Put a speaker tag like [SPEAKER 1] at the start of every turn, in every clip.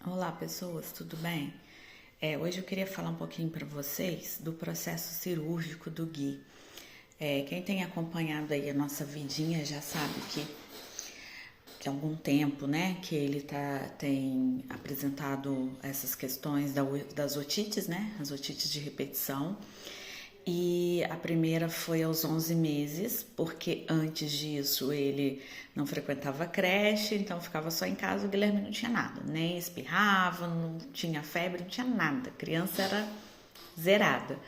[SPEAKER 1] Olá, pessoas, tudo bem? Hoje eu queria falar um pouquinho para vocês do processo cirúrgico do Gui. Quem tem acompanhado aí a nossa vidinha já sabe que há algum tempo, né, que ele tem apresentado essas questões das otites, né, as otites de repetição. E a primeira foi aos 11 meses, porque antes disso ele não frequentava creche, então ficava só em casa. O Guilherme não tinha nada, nem espirrava, não tinha febre, não tinha nada. A criança era zerada.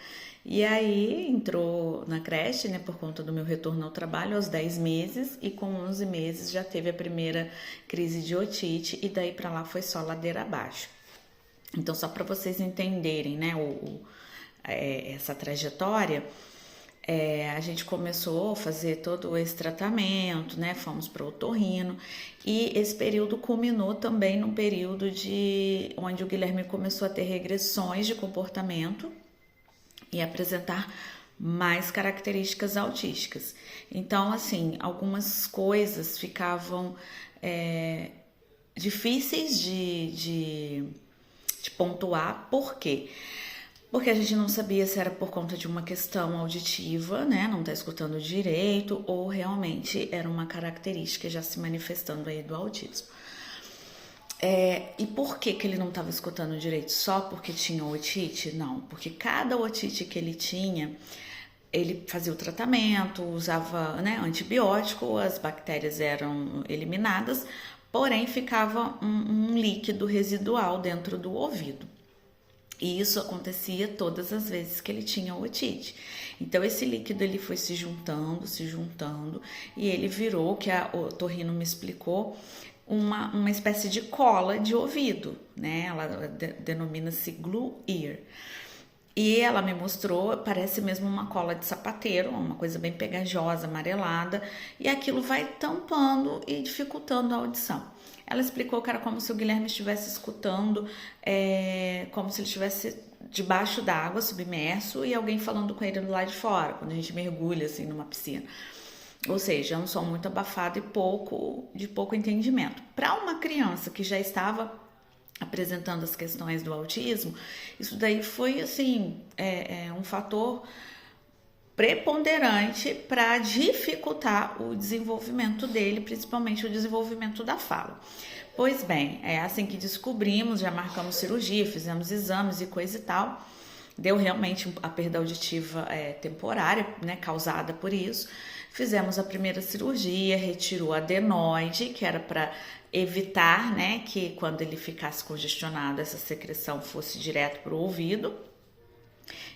[SPEAKER 1] E aí entrou na creche, né, por conta do meu retorno ao trabalho aos 10 meses, e com 11 meses já teve a primeira crise de otite, e daí para lá foi só ladeira abaixo. Então, só para vocês entenderem, né, essa trajetória, a gente começou a fazer todo esse tratamento, né? Fomos para o otorrino, e esse período culminou também num período onde o Guilherme começou a ter regressões de comportamento e apresentar mais características autísticas. Então, assim, algumas coisas ficavam difíceis de pontuar. Por quê? Porque a gente não sabia se era por conta de uma questão auditiva, né, não tá escutando direito, ou realmente era uma característica já se manifestando aí do autismo. E por que ele não estava escutando direito? Só porque tinha otite? Não, porque cada otite que ele tinha, ele fazia o tratamento, usava, né, antibiótico, as bactérias eram eliminadas, porém ficava um líquido residual dentro do ouvido. E isso acontecia todas as vezes que ele tinha otite. Então esse líquido ele foi se juntando, e ele virou, que o otorrino me explicou, uma espécie de cola de ouvido, né? Ela denomina-se glue ear. E ela me mostrou, parece mesmo uma cola de sapateiro, uma coisa bem pegajosa, amarelada, e aquilo vai tampando e dificultando a audição. Ela explicou que era como se o Guilherme estivesse escutando, como se ele estivesse debaixo d'água, submerso, e alguém falando com ele do lado de fora, quando a gente mergulha assim numa piscina. Ou seja, é um som muito abafado e de pouco entendimento. Para uma criança que já estava apresentando as questões do autismo, isso daí foi assim um fator preponderante para dificultar o desenvolvimento dele, principalmente o desenvolvimento da fala. Pois bem, é assim que descobrimos, já marcamos cirurgia, fizemos exames e coisa e tal. Deu realmente a perda auditiva temporária, né, causada por isso. Fizemos a primeira cirurgia, retirou a adenoide, que era para evitar, né, que quando ele ficasse congestionado, essa secreção fosse direto para o ouvido,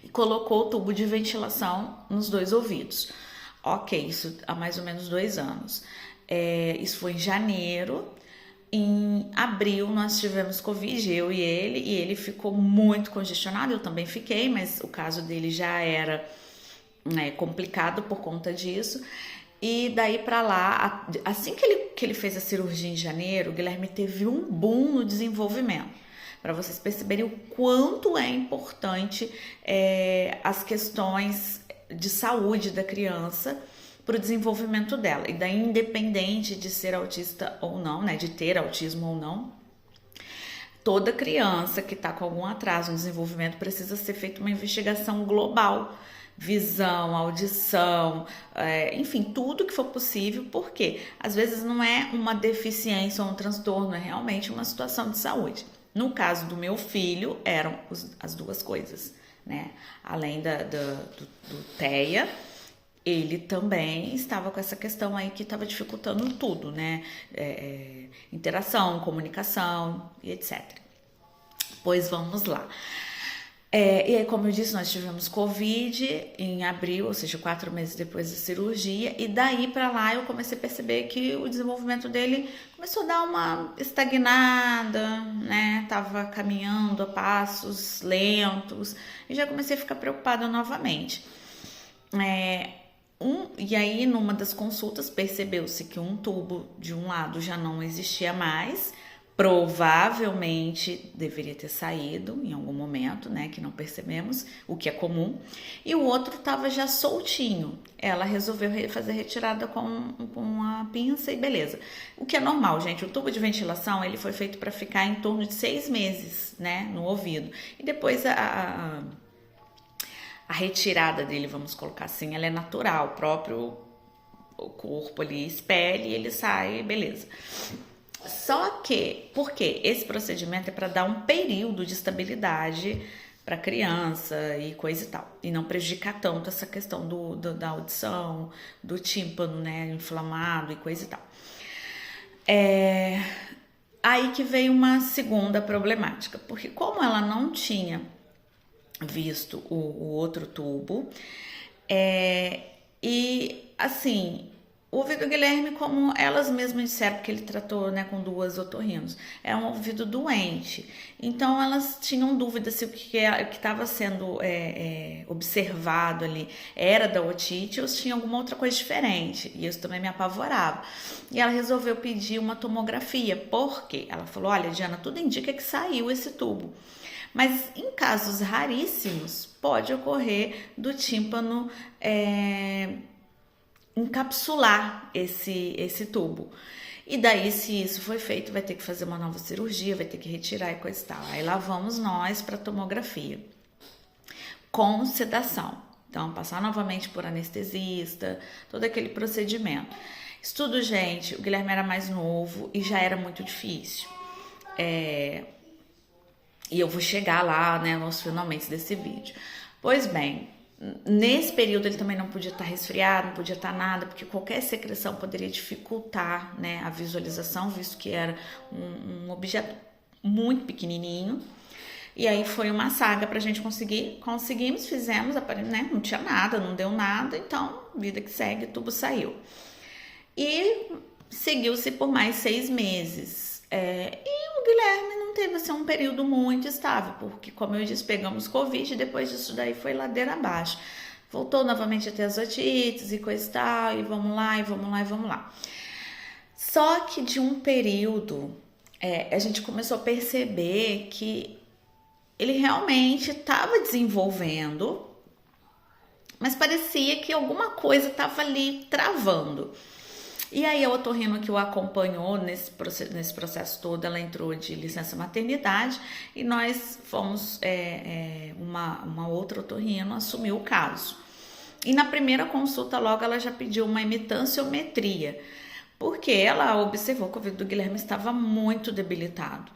[SPEAKER 1] e colocou o tubo de ventilação nos 2 ouvidos. Ok, isso há mais ou menos 2 anos. Isso foi em janeiro. Em abril nós tivemos Covid, eu e ele ficou muito congestionado, eu também fiquei, mas o caso dele já era, né, complicado por conta disso. E daí para lá, assim que ele fez a cirurgia em janeiro, o Guilherme teve um boom no desenvolvimento. Para vocês perceberem o quanto é importante as questões de saúde da criança para o desenvolvimento dela. E daí, independente de ser autista ou não, né, de ter autismo ou não, toda criança que está com algum atraso no desenvolvimento precisa ser feita uma investigação global. Visão, audição, enfim, tudo que for possível, porque às vezes não é uma deficiência ou um transtorno, é realmente uma situação de saúde. No caso do meu filho, eram as duas coisas, né? Além do TEA, ele também estava com essa questão aí que estava dificultando tudo, né? Interação, comunicação e etc. Pois vamos lá. E aí, como eu disse, nós tivemos Covid em abril, ou seja, 4 meses depois da cirurgia, e daí para lá eu comecei a perceber que o desenvolvimento dele começou a dar uma estagnada, né? Tava caminhando a passos lentos, e já comecei a ficar preocupada novamente. E aí, numa das consultas, percebeu-se que um tubo de um lado já não existia mais, provavelmente deveria ter saído em algum momento, né, que não percebemos, o que é comum, e o outro estava já soltinho. Ela resolveu fazer retirada com uma pinça e beleza. O que é normal, gente. O tubo de ventilação, ele foi feito para ficar em torno de 6 meses, né, no ouvido. E depois a retirada dele, vamos colocar assim, ela é natural, o próprio corpo ali expele e ele sai, beleza. Só que, porque esse procedimento é para dar um período de estabilidade para criança e coisa e tal, e não prejudicar tanto essa questão da audição, do tímpano, né, inflamado e coisa e tal. Aí que veio uma segunda problemática, porque como ela não tinha visto o outro tubo, e assim, o ouvido do Guilherme, como elas mesmas disseram, porque ele tratou, né, com 2 otorrinos, é um ouvido doente. Então elas tinham dúvida se o que estava sendo observado ali era da otite ou se tinha alguma outra coisa diferente. E isso também me apavorava. E ela resolveu pedir uma tomografia, porque ela falou: olha, Diana, tudo indica que saiu esse tubo. Mas em casos raríssimos, pode ocorrer do tímpano encapsular esse tubo. E daí, se isso foi feito, vai ter que fazer uma nova cirurgia, vai ter que retirar e coisa e tal. Aí lá vamos nós para tomografia com sedação. Então, passar novamente por anestesista, todo aquele procedimento. Estudo, gente, o Guilherme era mais novo e já era muito difícil. E eu vou chegar lá, né, nos finalmente desse vídeo. Pois bem, nesse período ele também não podia estar resfriado, não podia estar nada, porque qualquer secreção poderia dificultar, né, a visualização, visto que era um objeto muito pequenininho. E aí foi uma saga pra gente conseguimos, fizemos, né, não tinha nada, não deu nada, então vida que segue, o tubo saiu. E seguiu-se por mais 6 meses. E o Guilherme não teve assim, um período muito estável, porque, como eu disse, pegamos Covid e depois disso daí foi ladeira abaixo. Voltou novamente a ter as otites e coisa e tal, e vamos lá, e vamos lá, e vamos lá. Só que de um período, a gente começou a perceber que ele realmente estava desenvolvendo, mas parecia que alguma coisa estava ali travando. E aí a otorrino que o acompanhou nesse processo todo, ela entrou de licença maternidade e nós fomos, uma outra otorrino assumiu o caso. E na primeira consulta logo ela já pediu uma imitanciometria, porque ela observou que o ouvido do Guilherme estava muito debilitado.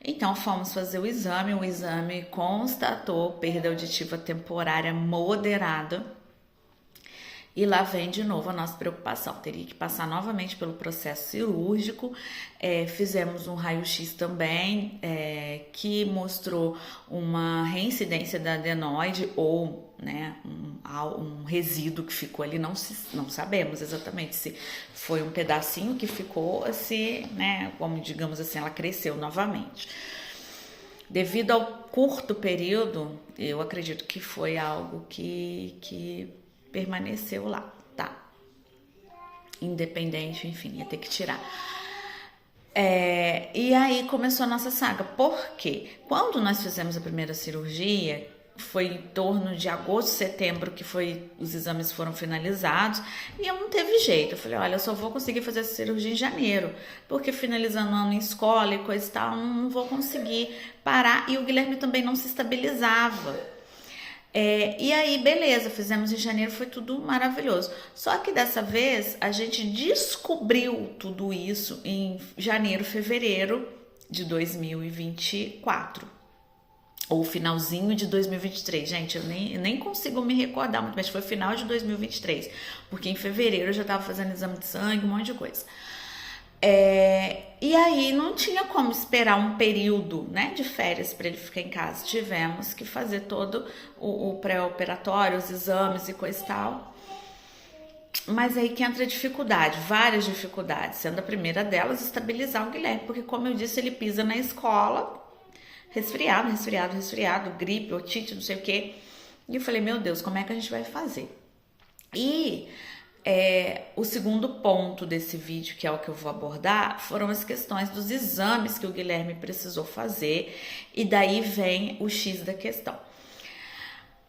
[SPEAKER 1] Então fomos fazer o exame constatou perda auditiva temporária moderada. E lá vem de novo a nossa preocupação, teria que passar novamente pelo processo cirúrgico, fizemos um raio-x também, que mostrou uma reincidência da adenoide ou, né, um resíduo que ficou ali, não sabemos exatamente se foi um pedacinho que ficou, se, né, como digamos assim, ela cresceu novamente. Devido ao curto período, eu acredito que foi algo que permaneceu lá, tá? Independente, enfim, ia ter que tirar. E aí começou a nossa saga. Por quê? Quando nós fizemos a primeira cirurgia, foi em torno de agosto, setembro que os exames foram finalizados e eu não teve jeito. Eu falei, olha, eu só vou conseguir fazer essa cirurgia em janeiro, porque finalizando o ano em escola e coisa e tal, não vou conseguir parar. E o Guilherme também não se estabilizava. E aí, beleza, fizemos em janeiro, foi tudo maravilhoso. Só que dessa vez a gente descobriu tudo isso em janeiro, fevereiro de 2024. Ou finalzinho de 2023. Gente, eu nem consigo me recordar muito, mas foi final de 2023. Porque em fevereiro eu já estava fazendo exame de sangue, um monte de coisa. E aí não tinha como esperar um período, né, de férias para ele ficar em casa. Tivemos que fazer todo o pré-operatório, os exames e coisa e tal. Mas aí que entra a dificuldade, várias dificuldades, sendo a primeira delas estabilizar o Guilherme, porque como eu disse, ele pisa na escola, resfriado, gripe, otite, não sei o quê. E eu falei, meu Deus, como é que a gente vai fazer? E O segundo ponto desse vídeo, que é o que eu vou abordar, foram as questões dos exames que o Guilherme precisou fazer, e daí vem o X da questão.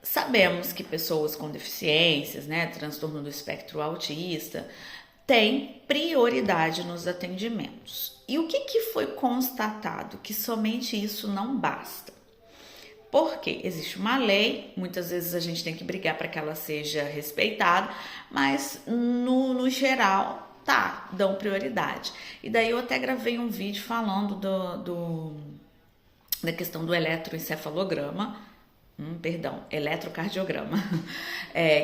[SPEAKER 1] Sabemos que pessoas com deficiências, né, transtorno do espectro autista, têm prioridade nos atendimentos. E o que foi constatado? Que somente isso não basta. Porque existe uma lei, muitas vezes a gente tem que brigar para que ela seja respeitada, mas no geral, dão prioridade. E daí eu até gravei um vídeo falando da questão do eletroencefalograma, eletrocardiograma,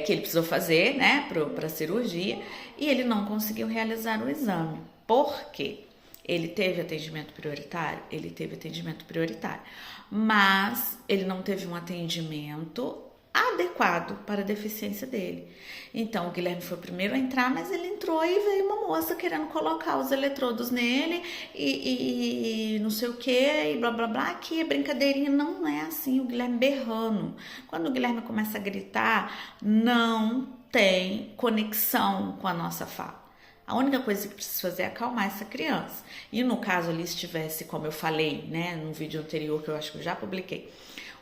[SPEAKER 1] que ele precisou fazer, né, para cirurgia, e ele não conseguiu realizar o exame. Por quê? Ele teve atendimento prioritário? Ele teve atendimento prioritário, mas ele não teve um atendimento adequado para a deficiência dele. Então, o Guilherme foi o primeiro a entrar, mas ele entrou e veio uma moça querendo colocar os eletrodos nele e não sei o que, e blá blá blá, que é brincadeirinha. Não é assim, o Guilherme berrando. Quando o Guilherme começa a gritar, não tem conexão com a nossa fala. A única coisa que precisa fazer é acalmar essa criança. E no caso ali, se tivesse, como eu falei, né, no vídeo anterior que eu acho que eu já publiquei,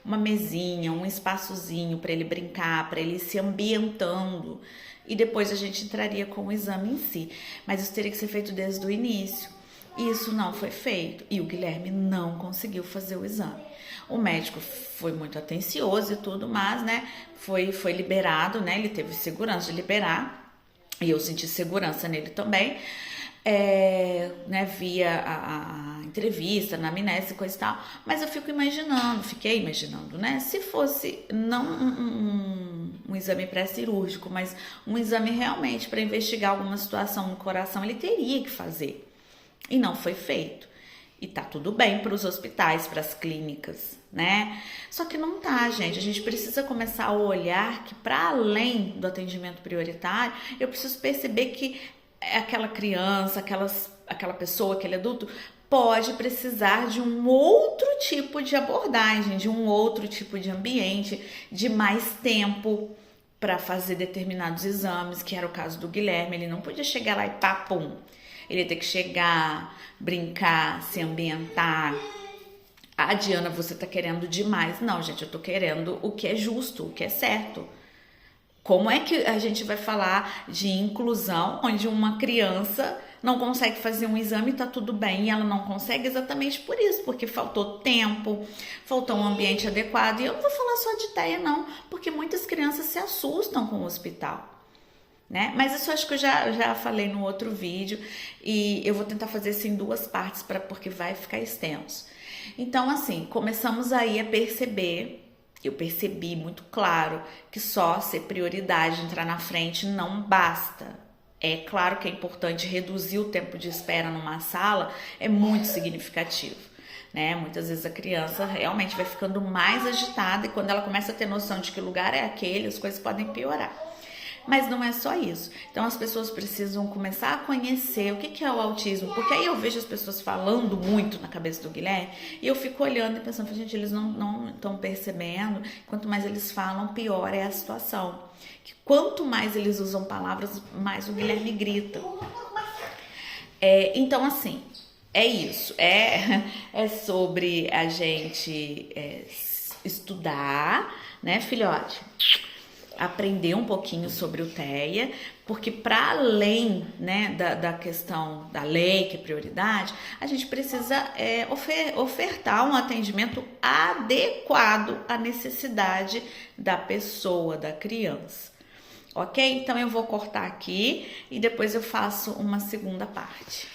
[SPEAKER 1] uma mesinha, um espaçozinho para ele brincar, para ele ir se ambientando, e depois a gente entraria com o exame em si. Mas isso teria que ser feito desde o início. Isso não foi feito e o Guilherme não conseguiu fazer o exame. O médico foi muito atencioso e tudo, mas, né, foi liberado, né, ele teve segurança de liberar. E eu senti segurança nele também, né, via a entrevista, na amnésia e coisa e tal. Mas eu fiquei imaginando, né, se fosse não um exame pré-cirúrgico, mas um exame realmente para investigar alguma situação no coração, ele teria que fazer. E não foi feito. E tá tudo bem para os hospitais, para as clínicas, né? Só que não tá, gente. A gente precisa começar a olhar que, para além do atendimento prioritário, eu preciso perceber que aquela criança, aquela pessoa, aquele adulto, pode precisar de um outro tipo de abordagem, de um outro tipo de ambiente, de mais tempo para fazer determinados exames, que era o caso do Guilherme. Ele não podia chegar lá e papum. Ele ia ter que chegar, brincar, se ambientar. Ah, Diana, você tá querendo demais. Não, gente, eu tô querendo o que é justo, o que é certo. Como é que a gente vai falar de inclusão onde uma criança não consegue fazer um exame e tá tudo bem, e ela não consegue exatamente por isso, porque faltou tempo, faltou um ambiente adequado. E eu não vou falar só de TEA não, porque muitas crianças se assustam com o hospital. Né? Mas isso eu acho que eu já falei no outro vídeo, e eu vou tentar fazer isso em duas partes porque vai ficar extenso. Então, assim, começamos aí a perceber, eu percebi muito claro que só ser prioridade, entrar na frente não basta. É claro que é importante reduzir o tempo de espera numa sala, é muito significativo. Né? Muitas vezes a criança realmente vai ficando mais agitada, e quando ela começa a ter noção de que lugar é aquele, as coisas podem piorar. Mas não é só isso. Então as pessoas precisam começar a conhecer o que é o autismo, porque aí eu vejo as pessoas falando muito na cabeça do Guilherme e eu fico olhando e pensando, gente, eles não estão percebendo. Quanto mais eles falam, pior é a situação. Que quanto mais eles usam palavras, mais o Guilherme grita. Então, assim, é isso. É sobre a gente estudar, né, filhote? Aprender um pouquinho sobre o TEA, porque para além, né, da questão da lei, que é prioridade, a gente precisa ofertar um atendimento adequado à necessidade da pessoa, da criança. Ok? Então eu vou cortar aqui e depois eu faço uma segunda parte.